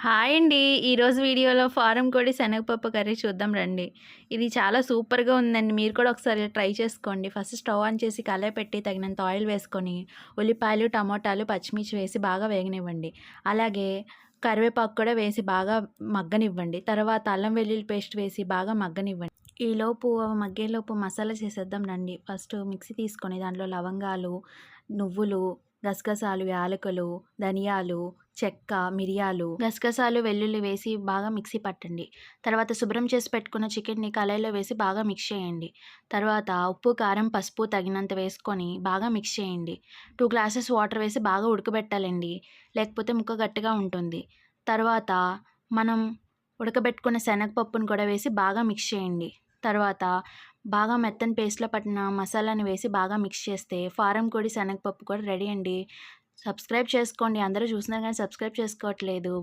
Hi అండి. ఈరోజు వీడియోలో ఫారం కోడి శనగపప్పు కర్రీ చూద్దాం రండి. ఇది చాలా సూపర్‌గా ఉందండి. మీరు కూడా ఒకసారి ట్రై చేసుకోండి. ఫస్ట్ స్టవ్ ఆన్ చేసి కళాయి పెట్టి తగినంత ఆయిల్ వేసుకొని, ఉల్లిపాయలు, టమోటాలు, పచ్చిమిర్చి వేసి బాగా వేగనివ్వండి. అలాగే కరివేపాకు కూడా వేసి బాగా మగ్గనివ్వండి. తర్వాత అల్లం వెల్లుల్లి పేస్ట్ వేసి బాగా మగ్గనివ్వండి. ఈలోపు మగ్గేలోపు మసాలా చేసేద్దాం రండి. ఫస్ట్ మిక్సీ తీసుకొని దాంట్లో లవంగాలు, నువ్వులు, గసగసాలు, యాలకులు, ధనియాలు, చెక్క, మిరియాలు, గసగసాలు, వెల్లుల్లి వేసి బాగా మిక్సీ పట్టండి. తర్వాత శుభ్రం చేసి పెట్టుకున్న చికెన్‌ని కళాయిలో వేసి బాగా మిక్స్ చేయండి. తర్వాత ఉప్పు, కారం, పసుపు తగినంత వేసుకొని బాగా మిక్స్ చేయండి. 2 గ్లాసెస్ వాటర్ వేసి బాగా ఉడకబెట్టాలండి. లేకపోతే ముక్క గట్టిగా ఉంటుంది. తర్వాత మనం ఉడకబెట్టుకున్న శనగపప్పును కూడా వేసి బాగా మిక్స్ చేయండి. తర్వాత బాగా మెత్తని పేస్ట్‌లో పట్టిన మసాలాని వేసి బాగా మిక్స్ చేస్తే ఫారం కోడి శనగపప్పు కూడా రెడీ అండి. సబ్స్క్రైబ్ చేసుకోండి. అందరూ చూసినా గానీ సబ్స్క్రైబ్ చేసుకోవట్లేదు.